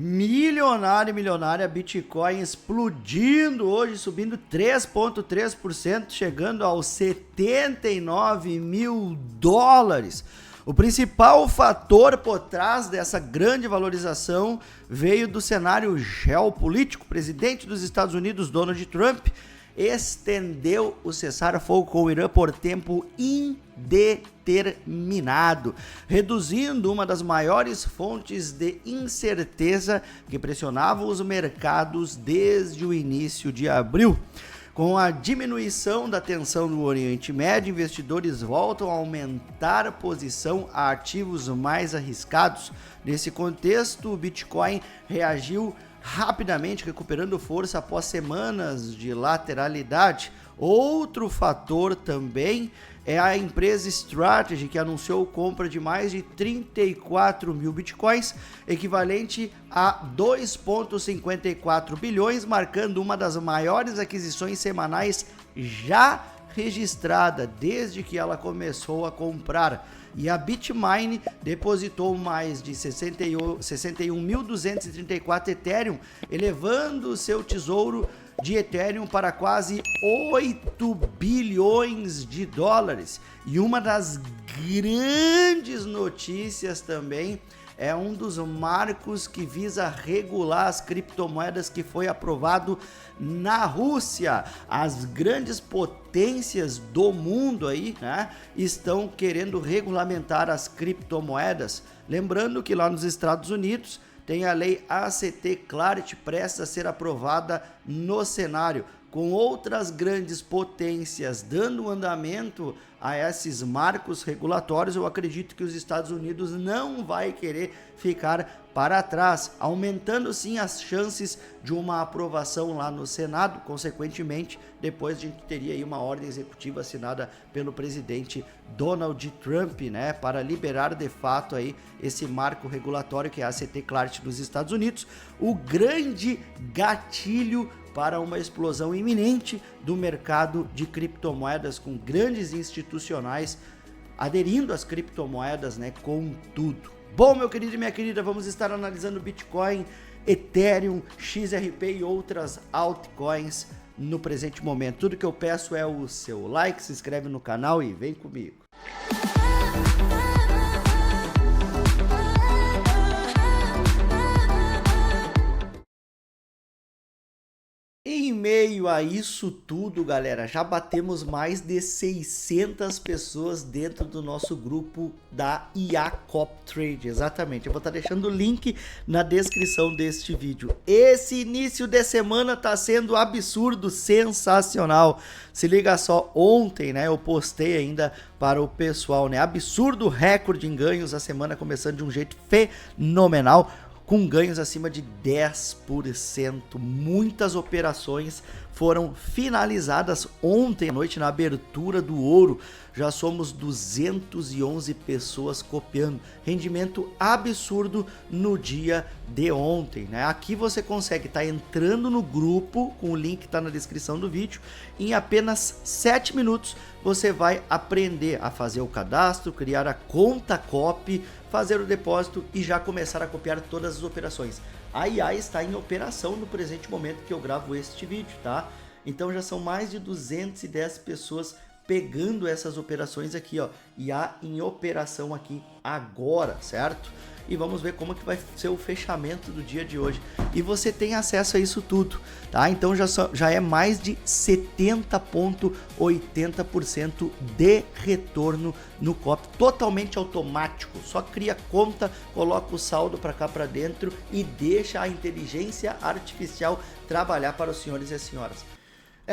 Milionário e milionária, Bitcoin explodindo hoje, subindo 3,3%, chegando aos 79 mil dólares. O principal fator por trás dessa grande valorização veio do cenário geopolítico. O presidente dos Estados Unidos, Donald Trump, estendeu o cessar-fogo com o Irã por tempo indeterminado, reduzindo uma das maiores fontes de incerteza que pressionavam os mercados desde o início de abril. Com a diminuição da tensão no Oriente Médio, investidores voltam a aumentar a posição a ativos mais arriscados. Nesse contexto, o Bitcoin reagiu rapidamente, recuperando força após semanas de lateralidade. Outro fator também é a empresa Strategy, que anunciou compra de mais de 34 mil bitcoins, equivalente a 2,54 bilhões, marcando uma das maiores aquisições semanais já registrada desde que ela começou a comprar. E a Bitmain depositou mais de 61.234 Ethereum, elevando seu tesouro de Ethereum para quase 8 bilhões de dólares. E uma das grandes notícias também é um dos marcos que visa regular as criptomoedas que foi aprovado na Rússia. As grandes potências do mundo aí, né, estão querendo regulamentar as criptomoedas. Lembrando que lá nos Estados Unidos tem a lei ACT Clarity prestes a ser aprovada no cenário, com outras grandes potências dando andamento a esses marcos regulatórios. Eu acredito que os Estados Unidos não vai querer ficar para trás, aumentando sim as chances de uma aprovação lá no Senado. Consequentemente, depois a gente teria aí uma ordem executiva assinada pelo presidente Donald Trump, né, para liberar de fato aí esse marco regulatório que é a ACT Clarity dos Estados Unidos, o grande gatilho para uma explosão iminente do mercado de criptomoedas, com grandes institucionais aderindo às criptomoedas, né, com tudo. Bom, meu querido e minha querida, vamos estar analisando Bitcoin, Ethereum, XRP e outras altcoins no presente momento. Tudo que eu peço é o seu like, se inscreve no canal e vem comigo. Em meio a isso tudo, galera, já batemos mais de 600 pessoas dentro do nosso grupo da IA Cop Trade. Exatamente, eu vou estar deixando o link na descrição deste vídeo. Esse início de semana tá sendo absurdo, sensacional. Se liga só, ontem, né, eu postei ainda para o pessoal, né, absurdo recorde em ganhos, a semana começando de um jeito fenomenal, com ganhos acima de 10%. Muitas operações foram finalizadas ontem à noite na abertura do ouro. Já somos 211 pessoas copiando. Rendimento absurdo no dia de ontem, né? Aqui você consegue estar entrando no grupo, com o link que está na descrição do vídeo. Em apenas 7 minutos você vai aprender a fazer o cadastro, criar a conta copy, fazer o depósito e já começar a copiar todas as operações. A IA está em operação no presente momento que eu gravo este vídeo, tá? Então já são mais de 210 pessoas pegando essas operações aqui, ó, IA em operação aqui agora, certo? E vamos ver como que vai ser o fechamento do dia de hoje. E você tem acesso a isso tudo, tá? Então já é mais de 70,80% de retorno no COP, totalmente automático. Só cria conta, coloca o saldo para cá para dentro e deixa a inteligência artificial trabalhar para os senhores e as senhoras.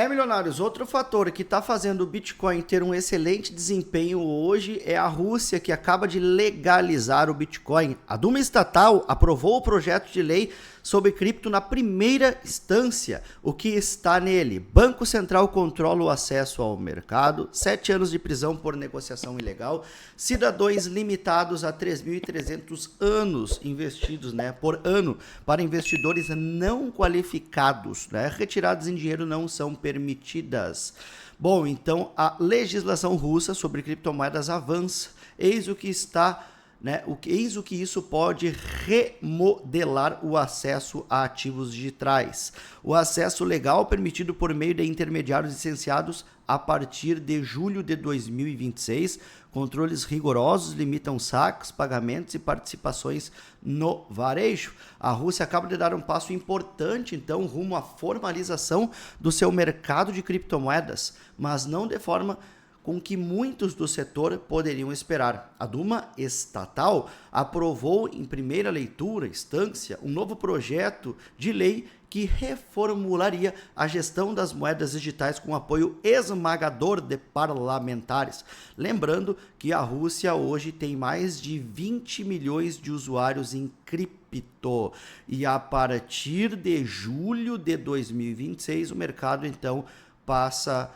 Milionários, outro fator que está fazendo o Bitcoin ter um excelente desempenho hoje é a Rússia, que acaba de legalizar o Bitcoin. A Duma Estatal aprovou o projeto de lei sobre cripto na primeira instância. O que está nele? Banco Central controla o acesso ao mercado, 7 anos de prisão por negociação ilegal, cidadãos limitados a 3.300 anos investidos, né, por ano para investidores não qualificados, né, retiradas em dinheiro não são permitidas. Bom, então a legislação russa sobre criptomoedas avança. Eis o que está né? Eis o que isso pode remodelar o acesso a ativos digitais. O acesso legal permitido por meio de intermediários licenciados a partir de julho de 2026. Controles rigorosos limitam saques, pagamentos e participações no varejo. A Rússia acaba de dar um passo importante, então, rumo à formalização do seu mercado de criptomoedas, mas não de forma com que muitos do setor poderiam esperar. A Duma estatal aprovou em primeira leitura, instância, um novo projeto de lei que reformularia a gestão das moedas digitais com apoio esmagador de parlamentares. Lembrando que a Rússia hoje tem mais de 20 milhões de usuários em cripto e a partir de julho de 2026 o mercado então passa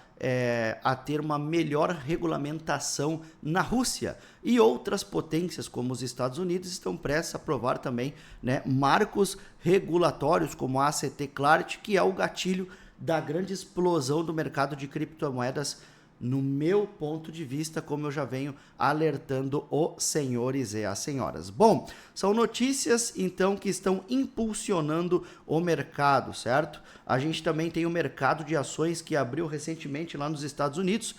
a ter uma melhor regulamentação na Rússia. E outras potências, como os Estados Unidos, estão prestes a aprovar também, né, marcos regulatórios, como a ACT Clarity, que é o gatilho da grande explosão do mercado de criptomoedas, no meu ponto de vista, como eu já venho alertando os senhores e as senhoras. Bom, são notícias, então, que estão impulsionando o mercado, certo? A gente também tem o mercado de ações que abriu recentemente lá nos Estados Unidos,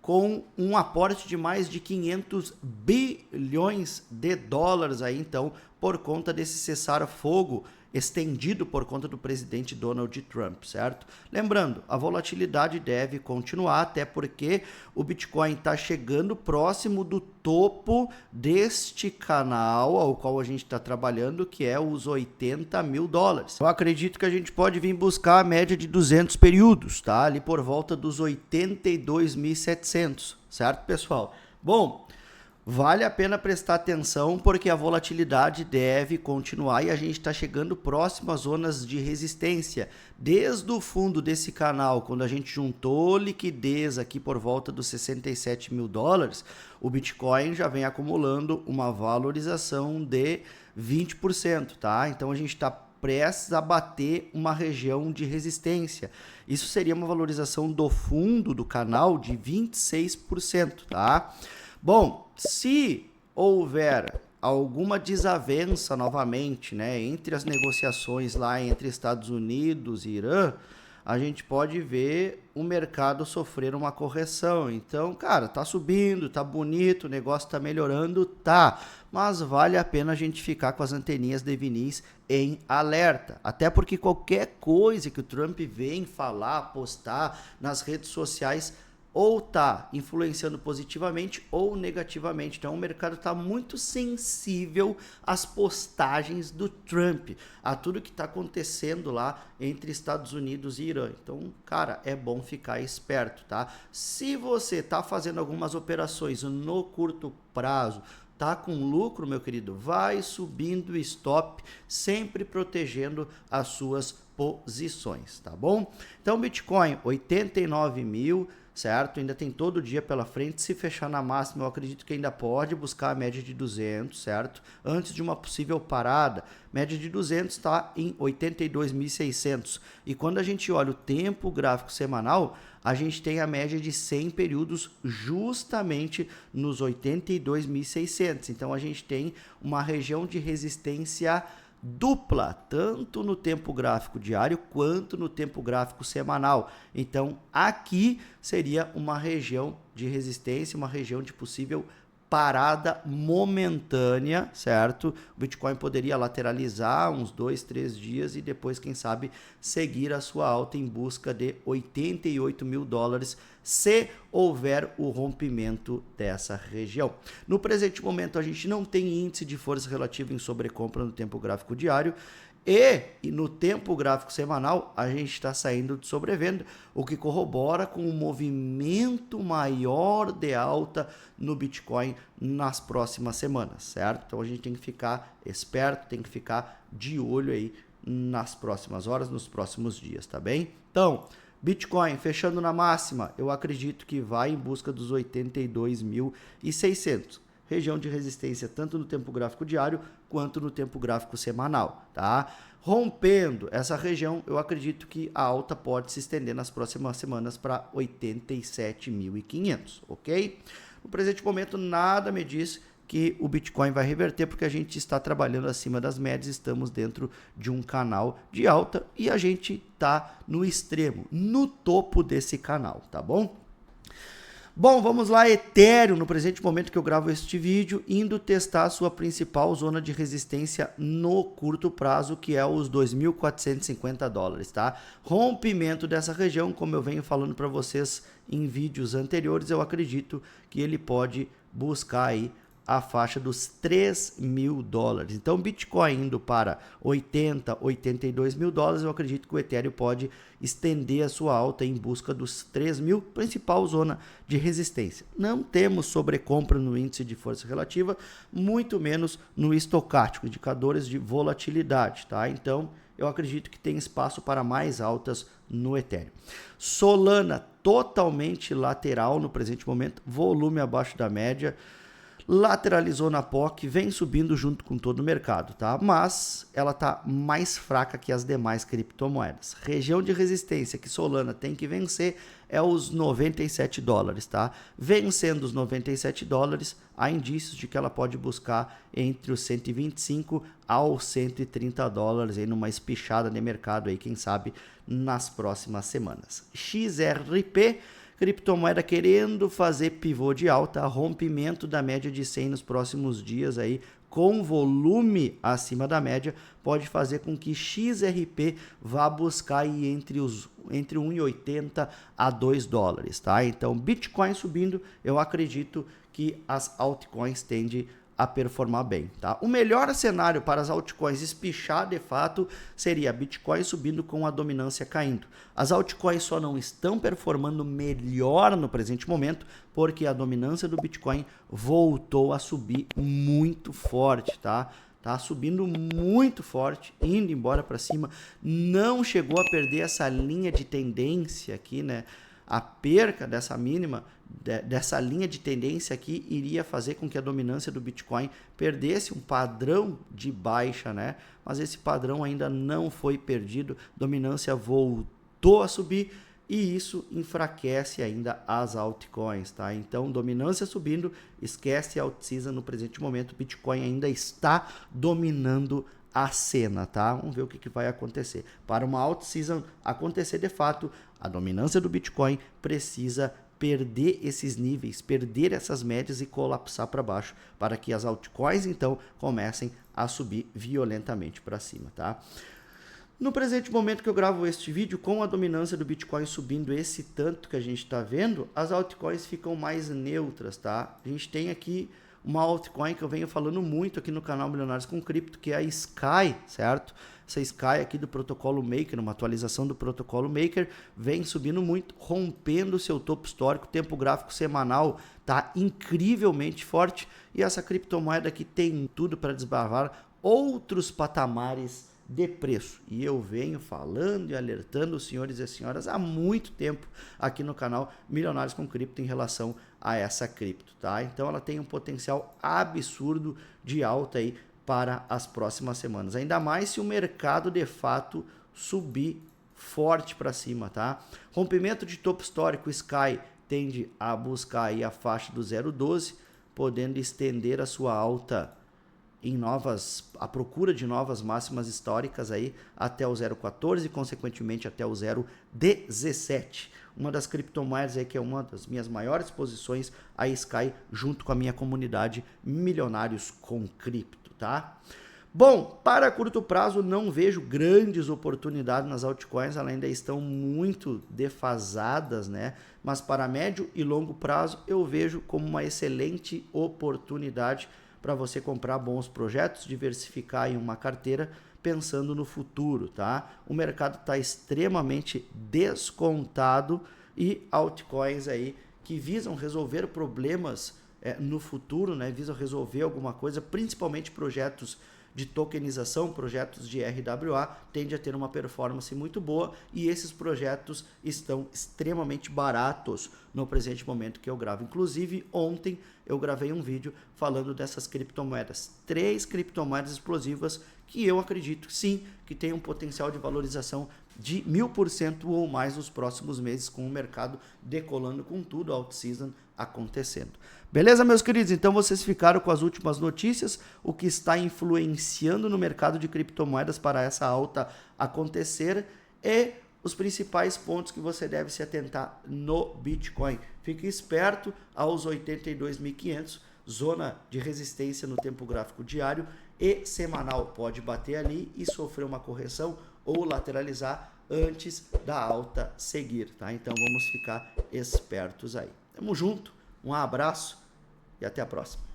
com um aporte de mais de 500 bilhões de dólares aí, então, por conta desse cessar-fogo estendido por conta do presidente Donald Trump, certo? Lembrando, a volatilidade deve continuar, até porque o Bitcoin está chegando próximo do topo deste canal ao qual a gente está trabalhando, que é os 80 mil dólares. Eu acredito que a gente pode vir buscar a média de 200 períodos, tá? Ali por volta dos 82.700, certo, pessoal? Bom, vale a pena prestar atenção porque a volatilidade deve continuar e a gente está chegando próximo às zonas de resistência. Desde o fundo desse canal, quando a gente juntou liquidez aqui por volta dos 67 mil dólares, o Bitcoin já vem acumulando uma valorização de 20%, tá? Então a gente está prestes a bater uma região de resistência. Isso seria uma valorização do fundo do canal de 26%, tá? Bom, se houver alguma desavença novamente, né, entre as negociações lá entre Estados Unidos e Irã, a gente pode ver o mercado sofrer uma correção. Então, cara, tá subindo, tá bonito, o negócio tá melhorando, tá, mas vale a pena a gente ficar com as anteninhas de vinis em alerta. Até porque qualquer coisa que o Trump vem falar, postar nas redes sociais, ou está influenciando positivamente ou negativamente. Então o mercado está muito sensível às postagens do Trump, a tudo que está acontecendo lá entre Estados Unidos e Irã. Então, cara, é bom ficar esperto, tá? Se você está fazendo algumas operações no curto prazo, tá com lucro, meu querido, vai subindo o stop, sempre protegendo as suas posições, tá bom? Então, Bitcoin, 89 mil, certo? Ainda tem todo dia pela frente. Se fechar na máxima, eu acredito que ainda pode buscar a média de 200, certo? Antes de uma possível parada, média de 200 está em 82.600. E quando a gente olha o tempo gráfico semanal, a gente tem a média de 100 períodos justamente nos 82.600. Então a gente tem uma região de resistência dupla, tanto no tempo gráfico diário quanto no tempo gráfico semanal. Então, aqui seria uma região de resistência, uma região de possível parada momentânea, certo? O Bitcoin poderia lateralizar uns 2, 3 dias e depois, quem sabe, seguir a sua alta em busca de 88 mil dólares, se houver o rompimento dessa região. No presente momento, a gente não tem índice de força relativa em sobrecompra no tempo gráfico diário e no tempo gráfico semanal a gente está saindo de sobrevenda, o que corrobora com um movimento maior de alta no Bitcoin nas próximas semanas, certo? Então a gente tem que ficar esperto, tem que ficar de olho aí nas próximas horas, nos próximos dias, tá bem? Então, Bitcoin fechando na máxima, eu acredito que vai em busca dos 82.600. Região de resistência tanto no tempo gráfico diário quanto no tempo gráfico semanal, tá? Rompendo essa região, eu acredito que a alta pode se estender nas próximas semanas para 87.500, ok? No presente momento, nada me diz que o Bitcoin vai reverter, porque a gente está trabalhando acima das médias, estamos dentro de um canal de alta e a gente está no extremo, no topo desse canal, tá bom? Bom, vamos lá, Ethereum, no presente momento que eu gravo este vídeo, indo testar a sua principal zona de resistência no curto prazo, que é os 2.450 dólares, tá? Rompimento dessa região, como eu venho falando para vocês em vídeos anteriores, eu acredito que ele pode buscar aí a faixa dos 3.000 dólares. Então, Bitcoin indo para 80, 82 mil dólares, eu acredito que o Ethereum pode estender a sua alta em busca dos 3.000, principal zona de resistência. Não temos sobrecompra no índice de força relativa, muito menos no estocástico, indicadores de volatilidade, tá? Então, eu acredito que tem espaço para mais altas no Ethereum. Solana, totalmente lateral no presente momento, volume abaixo da média, lateralizou na POC, vem subindo junto com todo o mercado, tá? Mas ela tá mais fraca que as demais criptomoedas. Região de resistência que Solana tem que vencer é os 97 dólares, tá? Vencendo os 97 dólares, há indícios de que ela pode buscar entre os 125 aos 130 dólares aí numa espichada de mercado aí, quem sabe nas próximas semanas. XRP, criptomoeda querendo fazer pivô de alta, rompimento da média de 100 nos próximos dias aí, com volume acima da média, pode fazer com que XRP vá buscar aí entre 1,80 a 2 dólares, tá? Então, Bitcoin subindo, eu acredito que as altcoins tendem a performar bem, tá? O melhor cenário para as altcoins espichar de fato seria Bitcoin subindo com a dominância caindo. As altcoins só não estão performando melhor no presente momento porque a dominância do Bitcoin voltou a subir muito forte, tá? Tá subindo muito forte, indo embora para cima, não chegou a perder essa linha de tendência aqui, né? A perca dessa mínima, dessa linha de tendência aqui, iria fazer com que a dominância do Bitcoin perdesse um padrão de baixa, né? Mas esse padrão ainda não foi perdido, dominância voltou a subir e isso enfraquece ainda as altcoins, tá? Então, dominância subindo, esquece a alt-season no presente momento, Bitcoin ainda está dominando a cena, tá? Vamos ver o que vai acontecer. Para uma alt-season acontecer de fato, a dominância do Bitcoin precisa perder esses níveis, perder essas médias e colapsar para baixo, para que as altcoins então comecem a subir violentamente para cima, tá? No presente momento que eu gravo este vídeo, com a dominância do Bitcoin subindo esse tanto que a gente está vendo, as altcoins ficam mais neutras, tá? A gente tem aqui uma altcoin que eu venho falando muito aqui no canal Milionários com Cripto, que é a Sky, certo? Essa Sky aqui do protocolo Maker, uma atualização do protocolo Maker, vem subindo muito, rompendo o seu topo histórico, tempo gráfico semanal tá incrivelmente forte e essa criptomoeda aqui tem tudo para desbravar outros patamares de preço. E eu venho falando e alertando os senhores e as senhoras há muito tempo aqui no canal Milionários com Cripto em relação a essa cripto, tá? Então ela tem um potencial absurdo de alta aí para as próximas semanas. Ainda mais se o mercado de fato subir forte para cima, tá? Rompimento de topo histórico, Sky tende a buscar aí a faixa do 0,12, podendo estender a sua alta a procura de novas máximas históricas aí até o 0,14 e consequentemente até o 0,17. Uma das criptomoedas aí que é uma das minhas maiores posições, a Sky, junto com a minha comunidade Milionários com Cripto, tá? Bom, para curto prazo não vejo grandes oportunidades nas altcoins, elas ainda estão muito defasadas, né? Mas para médio e longo prazo eu vejo como uma excelente oportunidade para você comprar bons projetos, diversificar em uma carteira pensando no futuro, tá? O mercado está extremamente descontado e altcoins aí que visam resolver problemas no futuro, né? Visam resolver alguma coisa, principalmente projetos de tokenização, projetos de RWA, tende a ter uma performance muito boa e esses projetos estão extremamente baratos no presente momento que eu gravo. Inclusive, ontem eu gravei um vídeo falando dessas criptomoedas. 3 criptomoedas explosivas que eu acredito sim que tem um potencial de valorização de 1000% ou mais nos próximos meses, com o mercado decolando com tudo, out-season acontecendo. Beleza, meus queridos? Então vocês ficaram com as últimas notícias, o que está influenciando no mercado de criptomoedas para essa alta acontecer e os principais pontos que você deve se atentar no Bitcoin. Fique esperto aos 82.500, zona de resistência no tempo gráfico diário e semanal. Pode bater ali e sofrer uma correção ou lateralizar antes da alta seguir, tá? Então vamos ficar espertos aí. Tamo junto, um abraço e até a próxima.